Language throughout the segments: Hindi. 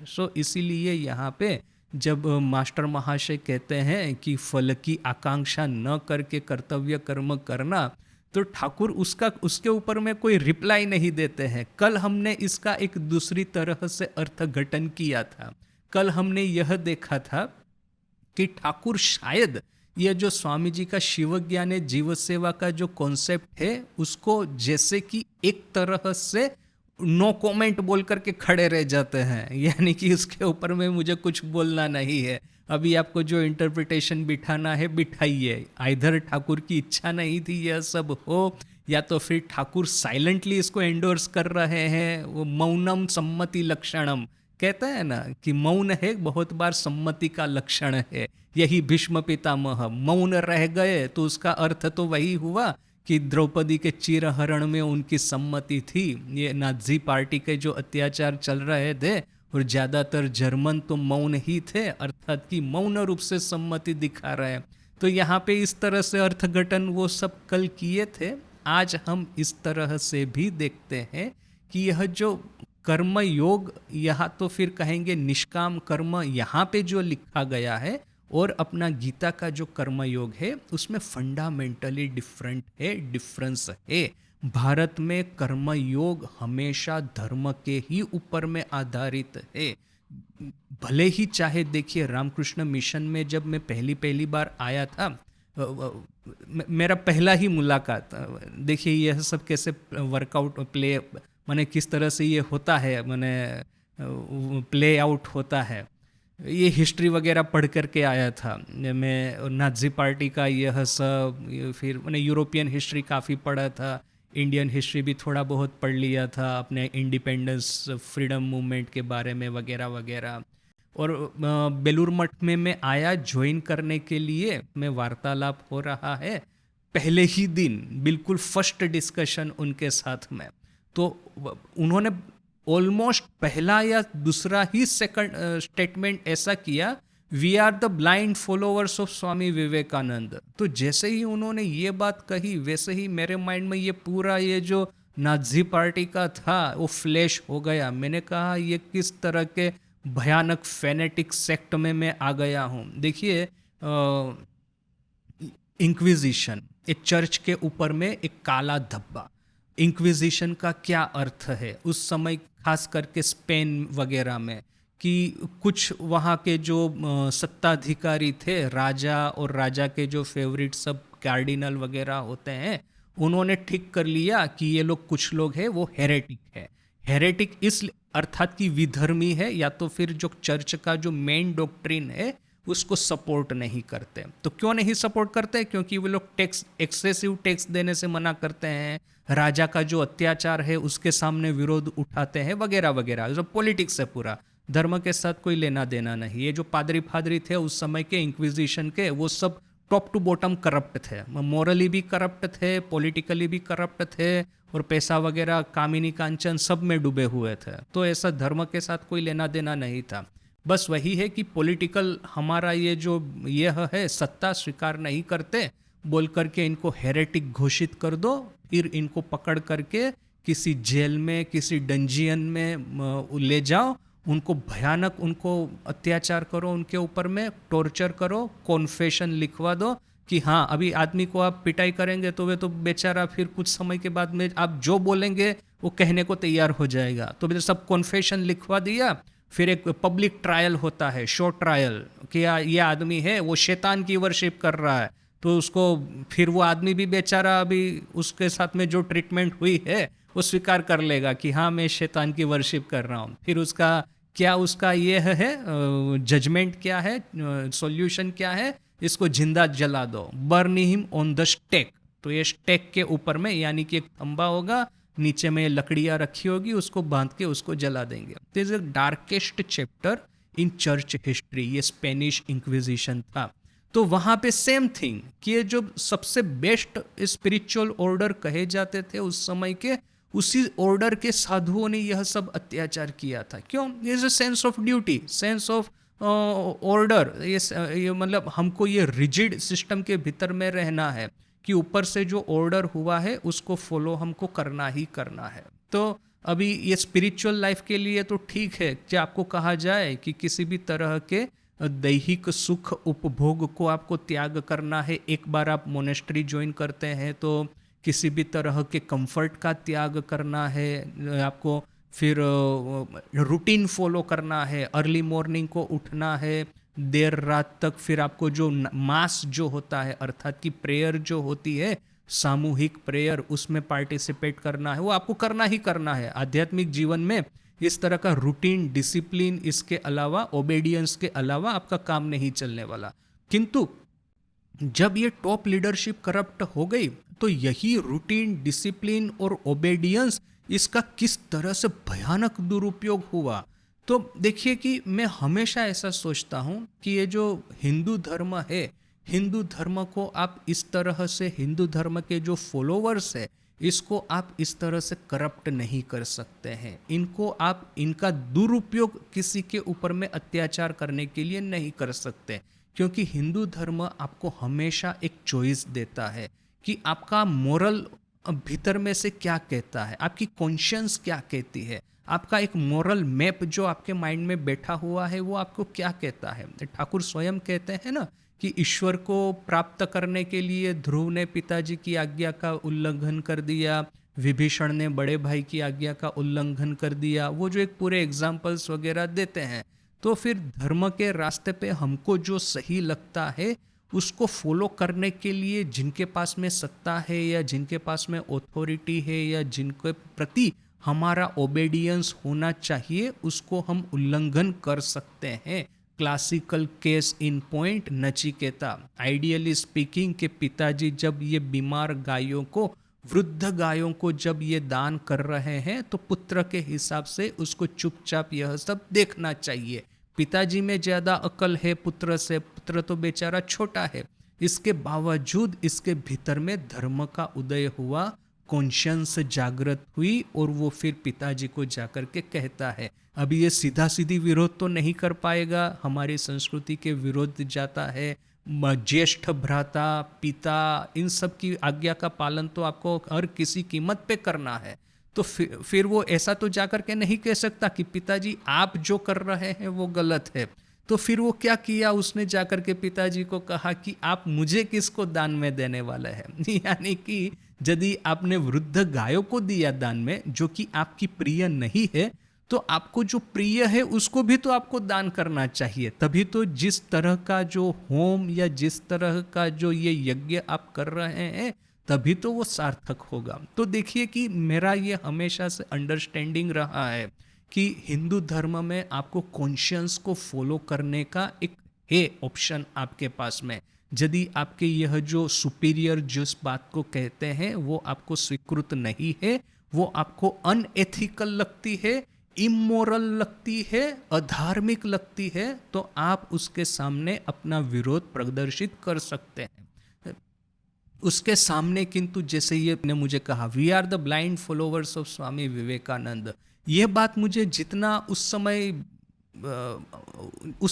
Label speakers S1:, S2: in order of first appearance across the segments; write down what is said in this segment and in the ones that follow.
S1: सो इसीलिए यहाँ पे जब मास्टर महाशय कहते हैं कि फल की आकांक्षा न करके कर्तव्य कर्म करना, तो ठाकुर उसके ऊपर में कोई रिप्लाई नहीं देते हैं। कल हमने इसका एक दूसरी तरह से अर्थघटन किया था। कल हमने यह देखा था कि ठाकुर शायद ये जो स्वामी जी का शिव ज्ञान जीव सेवा का जो कॉन्सेप्ट है उसको जैसे कि एक तरह से नो कमेंट बोल करके खड़े रह जाते हैं, यानी कि उसके ऊपर में मुझे कुछ बोलना नहीं है, अभी आपको जो इंटरप्रिटेशन बिठाना है बिठाइए। आइधर ठाकुर की इच्छा नहीं थी यह सब हो, या तो फिर ठाकुर साइलेंटली इसको एंडोर्स कर रहे हैं। वो मौनम सम्मति लक्षणम कहते हैं ना कि मौन है बहुत बार सम्मति का लक्षण है। यही भीष्म पितामह मौन रह गए तो उसका अर्थ तो वही हुआ कि द्रौपदी के चीरहरण में उनकी सम्मति थी। ये नाजी पार्टी के जो अत्याचार चल रहे थे और ज़्यादातर जर्मन तो मौन ही थे, अर्थात कि मौन रूप से सम्मति दिखा रहे हैं। तो यहाँ पे इस तरह से अर्थघटन वो सब कल किए थे। आज हम इस तरह से भी देखते हैं कि यह जो कर्म योग, यहाँ तो फिर कहेंगे निष्काम कर्म, यहाँ पे जो लिखा गया है और अपना गीता का जो कर्म योग है उसमें फंडामेंटली डिफरेंस है। भारत में कर्म योग हमेशा धर्म के ही ऊपर में आधारित है। भले ही चाहे देखिए रामकृष्ण मिशन में जब मैं पहली बार आया था, मेरा पहला ही मुलाकात, देखिए यह सब कैसे वर्कआउट प्ले माने किस तरह से ये होता है, माने प्ले आउट होता है। ये हिस्ट्री वगैरह पढ़ करके आया था मैं, नाजी पार्टी का यह सब, फिर मैंने यूरोपियन हिस्ट्री काफ़ी पढ़ा था, इंडियन हिस्ट्री भी थोड़ा बहुत पढ़ लिया था अपने इंडिपेंडेंस फ्रीडम मूवमेंट के बारे में वगैरह वगैरह। और बेलूर मठ में मैं आया ज्वाइन करने के लिए, मैं वार्तालाप हो रहा है पहले ही दिन, बिल्कुल फर्स्ट डिस्कशन उनके साथ में, तो उन्होंने ऑलमोस्ट पहला या दूसरा ही सेकंड स्टेटमेंट ऐसा किया, we are the blind followers of Swami Vivekananda. तो जैसे ही उन्होंने ये बात कही वैसे ही मेरे माइंड में ये पूरा ये जो नाजी पार्टी का था वो फ्लैश हो गया। मैंने कहा ये किस तरह के भयानक फेनेटिक सेक्ट में मैं आ गया हूँ। देखिए इंक्विजिशन, एक चर्च के ऊपर में एक काला धब्बा, इंक्विजिशन का क्या अर्थ है उस समय, खास करके स्पेन वगैरह में, कि कुछ वहाँ के जो सत्ताधिकारी थे, राजा और राजा के जो फेवरेट सब कार्डिनल वगैरह होते हैं, उन्होंने ठीक कर लिया कि ये लोग कुछ लोग हैं वो हेरेटिक है। हेरेटिक इस अर्थात कि विधर्मी है, या तो फिर जो चर्च का जो मेन डॉक्ट्रिन है उसको सपोर्ट नहीं करते। तो क्यों नहीं सपोर्ट करते? क्योंकि वो लोग टैक्स, एक्सेसिव टैक्स देने से मना करते हैं, राजा का जो अत्याचार है उसके सामने विरोध उठाते हैं वगैरह वगैरह। जो पॉलिटिक्स है पूरा, धर्म के साथ कोई लेना देना नहीं। ये जो पादरी फादरी थे उस समय के इंक्विजिशन के, वो सब टॉप टू बॉटम करप्ट थे, मॉरली भी करप्ट थे, पॉलिटिकली भी करप्ट थे, और पैसा वगैरह कामिनी कांचन सब में डूबे हुए थे। तो ऐसा धर्म के साथ कोई लेना देना नहीं था। बस वही है कि पॉलिटिकल हमारा ये जो यह है सत्ता स्वीकार नहीं करते बोल करके इनको हेरेटिक घोषित कर दो, फिर इनको पकड़ करके किसी जेल में, किसी डंजियन में ले जाओ, उनको भयानक उनको अत्याचार करो, उनके ऊपर में टॉर्चर करो, कॉन्फेशन लिखवा दो कि हाँ अभी आदमी को आप पिटाई करेंगे तो वे तो बेचारा फिर कुछ समय के बाद में आप जो बोलेंगे वो कहने को तैयार हो जाएगा। तो सब कॉन्फेशन लिखवा दिया, फिर एक पब्लिक ट्रायल होता है, शॉर्ट ट्रायल, कि ये आदमी है वो शैतान की वर्शिप कर रहा है, तो उसको फिर वो आदमी भी बेचारा अभी उसके साथ में जो ट्रीटमेंट हुई है वो स्वीकार कर लेगा कि हाँ मैं शैतान की वर्शिप कर रहा हूँ। फिर उसका क्या, उसका ये है जजमेंट क्या है, सॉल्यूशन क्या है, इसको जिंदा जला दो, burn him on the stake. तो ये स्टेक के ऊपर में यानी कि एक खंबा होगा, नीचे में लकड़ियाँ रखी होगी, उसको बांध के उसको जला देंगे। This is darkest chapter in church history, ये स्पेनिश इंक्विजिशन था। तो वहाँ पे सेम थिंग कि ये जो सबसे बेस्ट स्पिरिचुअल ऑर्डर कहे जाते थे उस समय के, उसी ऑर्डर के साधुओं ने यह सब अत्याचार किया था। क्यों? Is a sense of duty, sense of order. ये मतलब हमको ये रिजिड सिस्टम के भीतर में रहना है कि ऊपर से जो ऑर्डर हुआ है उसको फॉलो हमको करना ही करना है। तो अभी ये स्पिरिचुअल लाइफ के लिए तो ठीक है कि आपको कहा जाए कि किसी भी तरह के दैहिक सुख उपभोग को आपको त्याग करना है। एक बार आप मोनेस्ट्री ज्वाइन करते हैं तो किसी भी तरह के कंफर्ट का त्याग करना है आपको, फिर रूटीन फॉलो करना है, अर्ली मॉर्निंग को उठना है, देर रात तक फिर आपको जो मास जो होता है अर्थात कि प्रेयर जो होती है सामूहिक प्रेयर, उसमें पार्टिसिपेट करना है, वो आपको करना ही करना है। आध्यात्मिक जीवन में इस तरह का रूटीन डिसिप्लिन, इसके अलावा ओबेडियंस के अलावा आपका काम नहीं चलने वाला। किंतु जब ये टॉप लीडरशिप करप्ट हो गई तो यही रूटीन डिसिप्लिन और ओबेडियंस इसका किस तरह से भयानक दुरुपयोग हुआ। तो देखिए कि मैं हमेशा ऐसा सोचता हूँ कि ये जो हिंदू धर्म है, हिंदू धर्म को आप इस तरह से, हिंदू धर्म के जो फॉलोवर्स है इसको आप इस तरह से करप्ट नहीं कर सकते हैं। इनको आप इनका दुरुपयोग किसी के ऊपर में अत्याचार करने के लिए नहीं कर सकते, क्योंकि हिंदू धर्म आपको हमेशा एक चॉइस देता है कि आपका मोरल भीतर में से क्या कहता है, आपकी कॉन्शियंस क्या कहती है, आपका एक मोरल मैप जो आपके माइंड में बैठा हुआ है वो आपको क्या कहता है। ठाकुर स्वयं कहते हैं ना कि ईश्वर को प्राप्त करने के लिए ध्रुव ने पिताजी की आज्ञा का उल्लंघन कर दिया, विभीषण ने बड़े भाई की आज्ञा का उल्लंघन कर दिया, वो जो एक पूरे एग्जाम्पल्स वगैरह देते हैं। तो फिर धर्म के रास्ते पे हमको जो सही लगता है उसको फॉलो करने के लिए जिनके पास में सत्ता है या जिनके पास में ऑथोरिटी है या जिनके प्रति हमारा ओबेडियंस होना चाहिए उसको हम उल्लंघन कर सकते हैं। Classical case in point Nachiketa. Ideally speaking के पिताजी जब ये बीमार गायों को, वृद्ध गायों को जब ये दान कर रहे हैं तो पुत्र के हिसाब से उसको चुपचाप यह सब देखना चाहिए। पिताजी में ज़्यादा अकल है पुत्र से, पुत्र तो बेचारा छोटा है। इसके बावजूद इसके भीतर में धर्म का उदय हुआ, कॉन्शियंस जागृत हुई और वो फिर पिताजी को जाकर के कहता है। अभी ये सीधा सीधी विरोध तो नहीं कर पाएगा, हमारी संस्कृति के विरोध जाता है। ज्येष्ठ भ्राता, पिता, इन सब की आज्ञा का पालन तो आपको हर किसी कीमत पे करना है। तो फिर वो ऐसा तो जाकर के नहीं कह सकता कि पिताजी आप जो कर रहे हैं वो गलत है। तो फिर वो क्या किया, उसने जाकर के पिताजी को कहा कि आप मुझे किसको दान में देने वाले हैं। यानी कि यदि आपने वृद्ध गायों को दिया दान में जो कि आपकी प्रिय नहीं है, तो आपको जो प्रिय है उसको भी तो आपको दान करना चाहिए। तभी तो जिस तरह का जो होम या जिस तरह का जो ये यज्ञ आप कर रहे हैं तभी तो वो सार्थक होगा। तो देखिए कि मेरा ये हमेशा से अंडरस्टैंडिंग रहा है कि हिंदू धर्म में आपको कॉन्शियंस को फॉलो करने का एक है ऑप्शन आपके पास में। यदि आपके यह जो सुपीरियर जिस बात को कहते हैं वो आपको स्वीकृत नहीं है, वो आपको अनएथिकल लगती है, इमोरल लगती है, अधार्मिक लगती है, तो आप उसके सामने अपना विरोध प्रदर्शित कर सकते हैं उसके सामने। किंतु जैसे ये ने मुझे कहा we are the blind followers of Swami Vivekananda, ये बात मुझे जितना उस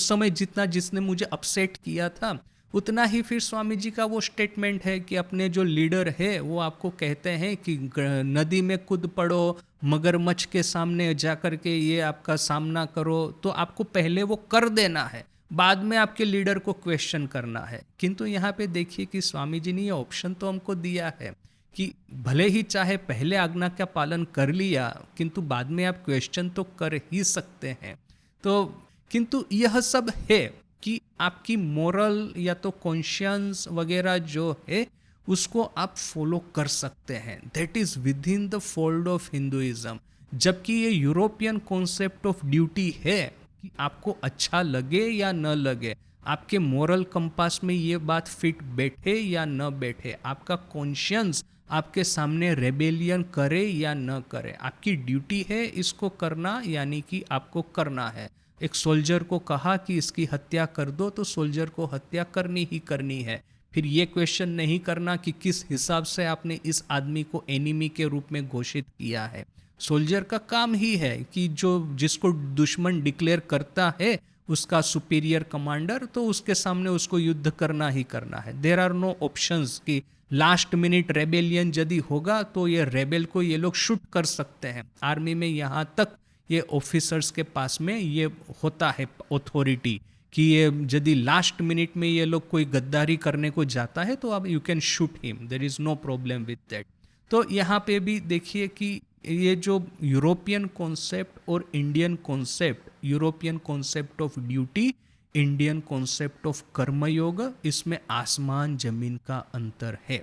S1: समय जितना जिसने मुझे अपसेट किया था उतना ही फिर स्वामी जी का वो स्टेटमेंट है कि अपने जो लीडर है वो आपको कहते हैं कि नदी में कूद पड़ो, मगरमच्छ के सामने जाकर के ये आपका सामना करो, तो आपको पहले वो कर देना है, बाद में आपके लीडर को क्वेश्चन करना है। किंतु यहाँ पे देखिए कि स्वामी जी ने ये ऑप्शन तो हमको दिया है कि भले ही चाहे पहले आज्ञा का पालन कर लिया किंतु बाद में आप क्वेश्चन तो कर ही सकते हैं। तो किंतु यह सब है कि आपकी मोरल या तो कॉन्शियंस वगैरह जो है उसको आप फॉलो कर सकते हैं, that is with in the fold of Hinduism. जबकि ये यूरोपियन कॉन्सेप्ट ऑफ ड्यूटी है कि आपको अच्छा लगे या न लगे, आपके मोरल कंपास में ये बात फिट बैठे या न बैठे, आपका कॉन्शियंस आपके सामने रेबेलियन करे या न करे, आपकी ड्यूटी है इसको करना, यानी कि आपको करना है। एक सोल्जर को कहा कि इसकी हत्या कर दो तो सोल्जर को हत्या करनी ही करनी है। फिर ये क्वेश्चन नहीं करना कि किस हिसाब से आपने इस आदमी को एनिमी के रूप में घोषित किया है। सोल्जर का काम ही है कि जो जिसको दुश्मन डिक्लेयर करता है उसका सुपीरियर कमांडर, तो उसके सामने उसको युद्ध करना ही करना है। देयर आर नो ऑप्शंस कि लास्ट मिनट रेबेलियन यदि होगा तो ये रेबेल को ये लोग शूट कर सकते हैं। आर्मी में यहाँ तक ये ऑफिसर्स के पास में ये होता है अथॉरिटी कि ये यदि लास्ट मिनट में ये लोग कोई गद्दारी करने को जाता है तो अब you can shoot him, there is no problem with that. तो यहाँ पे भी देखिए कि ये जो यूरोपियन कॉन्सेप्ट और Indian concept, European concept of duty, Indian concept of karmayoga, इसमें आसमान जमीन का अंतर है।